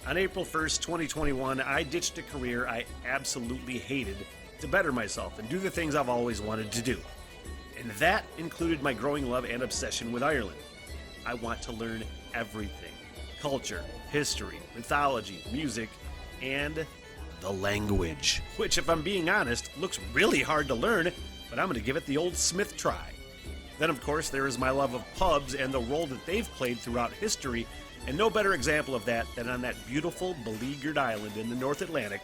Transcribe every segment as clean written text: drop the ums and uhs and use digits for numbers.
On April 1st, 2021, I ditched a career I absolutely hated to better myself and do the things I've always wanted to do. And that included my growing love and obsession with Ireland. I want to learn everything: culture, history, mythology, music, and the language. Which, if I'm being honest, looks really hard to learn, but I'm going to give it the old Smith try. Then, of course, there is my love of pubs and the role that they've played throughout history, and no better example of that than on that beautiful, beleaguered island in the North Atlantic,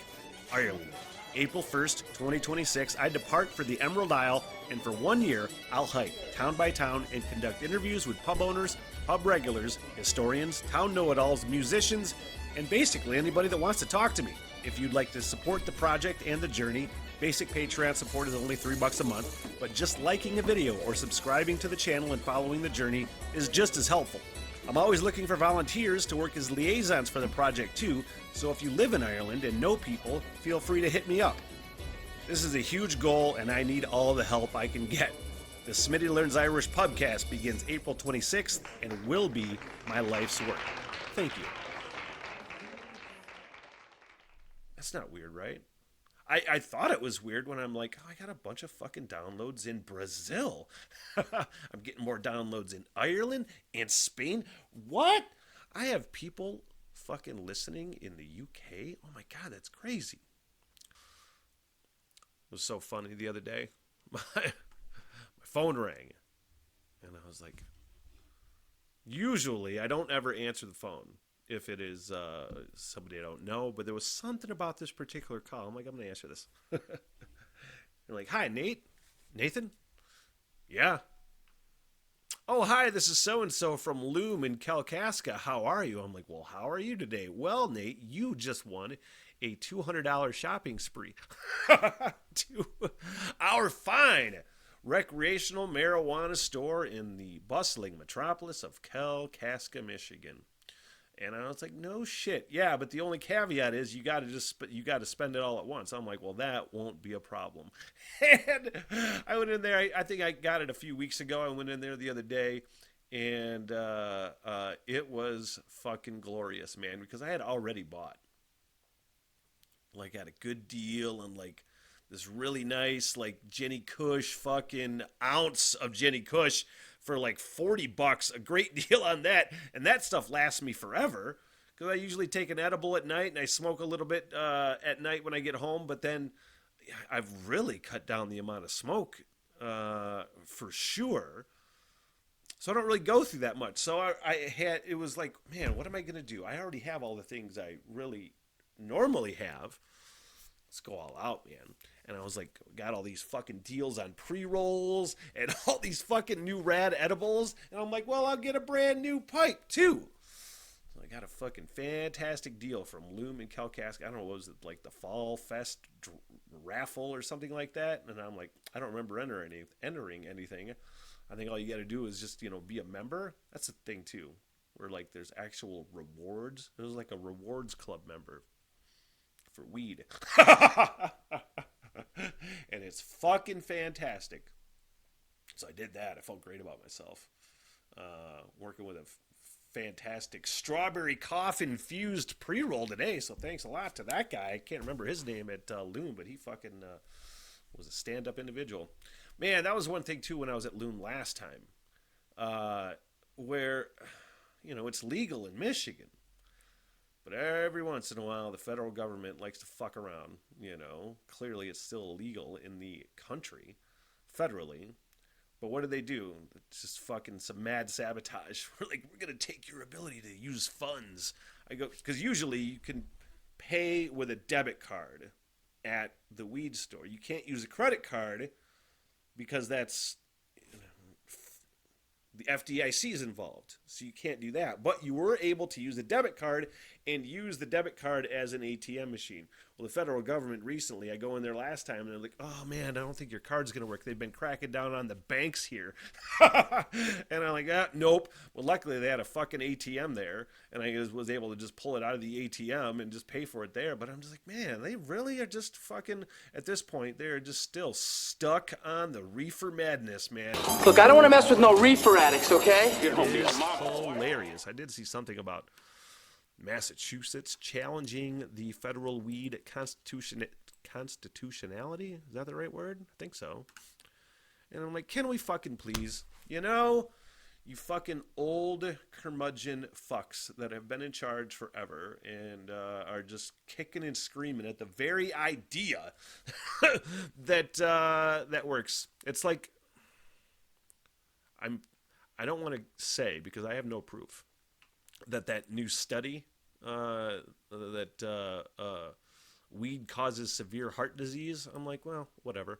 Ireland. April 1st, 2026, I depart for the Emerald Isle, and for 1 year, I'll hike town by town and conduct interviews with pub owners, pub regulars, historians, town know-it-alls, musicians, and basically anybody that wants to talk to me. If you'd like to support the project and the journey, basic Patreon support is only $3 a month, but just liking a video or subscribing to the channel and following the journey is just as helpful. I'm always looking for volunteers to work as liaisons for the project too, so if you live in Ireland and know people, feel free to hit me up. This is a huge goal and I need all the help I can get. The Smitty Learns Irish Pubcast begins April 26th and will be my life's work. Thank you. That's not weird, right? I thought it was weird when I'm like, oh, I got a bunch of fucking downloads in Brazil. I'm getting more downloads in Ireland and Spain. What? I have people fucking listening in the UK? Oh my God, that's crazy. It was so funny the other day. My phone rang. And I was like, usually I don't ever answer the phone if it is somebody I don't know, but there was something about this particular call. I'm like, I'm going to answer this. They're like, hi, Nate? Nathan? Yeah. Oh, hi, this is so-and-so from Loom in Kalkaska. How are you? I'm like, well, how are you today? Well, Nate, you just won a $200 shopping spree to our fine recreational marijuana store in the bustling metropolis of Kalkaska, Michigan. And I was like, no shit. Yeah, but the only caveat is you got to spend it all at once. I'm like, well, that won't be a problem. And I went in there. I think I got it a few weeks ago. I went in there the other day, and it was fucking glorious, man, because I had already bought. Like, at a good deal and, like, this really nice, like, Jenny Kush fucking ounce of Jenny Kush for like $40, a great deal on that, and that stuff lasts me forever, because I usually take an edible at night, and I smoke a little bit at night when I get home, but then I've really cut down the amount of smoke for sure, so I don't really go through that much. So it was like, man, what am I going to do? I already have all the things I really normally have. Let's go all out, man. And I was like, got all these fucking deals on pre-rolls and all these fucking new rad edibles. And I'm like, well, I'll get a brand new pipe too. So I got a fucking fantastic deal from Loom and Kalkaska. I don't know, what was it, like the Fall Fest raffle or something like that? And I'm like, I don't remember entering anything. I think all you got to do is just, be a member. That's the thing too, where like there's actual rewards. It was like a rewards club member for weed. And it's fucking fantastic. So I did that. I felt great about myself. Working with a fantastic strawberry cough infused pre-roll today. So thanks a lot to that guy. I can't remember his name at Loom, but he fucking was a stand-up individual. Man, that was one thing too when I was at Loom last time, where it's legal in Michigan. But every once in a while, the federal government likes to fuck around, Clearly, it's still illegal in the country, federally. But what do? It's just fucking some mad sabotage. We're going to take your ability to use funds. I go, because usually you can pay with a debit card at the weed store. You can't use a credit card because that's... the FDIC is involved, so you can't do that. But you were able to use a debit card and use the debit card as an ATM machine. Well, the federal government recently, I go in there last time, and they're like, oh, man, I don't think your card's going to work. They've been cracking down on the banks here. And I'm like, nope. Well, luckily, they had a fucking ATM there, and I was able to just pull it out of the ATM and just pay for it there. But I'm just like, man, they really are just fucking, at this point, they're just still stuck on the reefer madness, man. Look, I don't want to mess with no reefer addicts, okay? It is hilarious. I did see something about Massachusetts challenging the federal weed constitutionality. Is that the right word? I think so. And I'm like, can we fucking please? You know, you fucking old curmudgeon fucks that have been in charge forever and are just kicking and screaming at the very idea that that works. It's like I don't want to say, because I have no proof, that new study that weed causes severe heart disease. I'm like, well, whatever.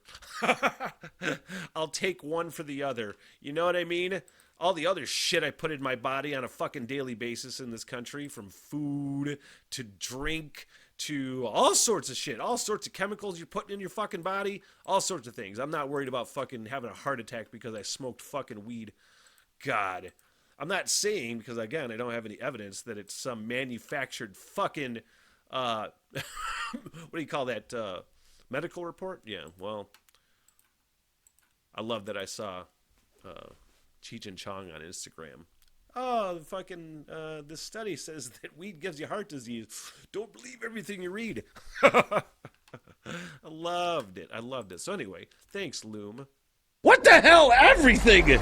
I'll take one for the other. You know what I mean? All the other shit I put in my body on a fucking daily basis in this country, from food to drink to all sorts of shit, all sorts of chemicals you're putting in your fucking body, all sorts of things. I'm not worried about fucking having a heart attack because I smoked fucking weed. God. I'm not saying, because again, I don't have any evidence that it's some manufactured fucking, what do you call that, medical report? Yeah, well, I love that I saw Cheech and Chong on Instagram. Oh, fucking, this study says that weed gives you heart disease. Don't believe everything you read. I loved it. I loved it. So anyway, thanks, Loom. What the hell, everything?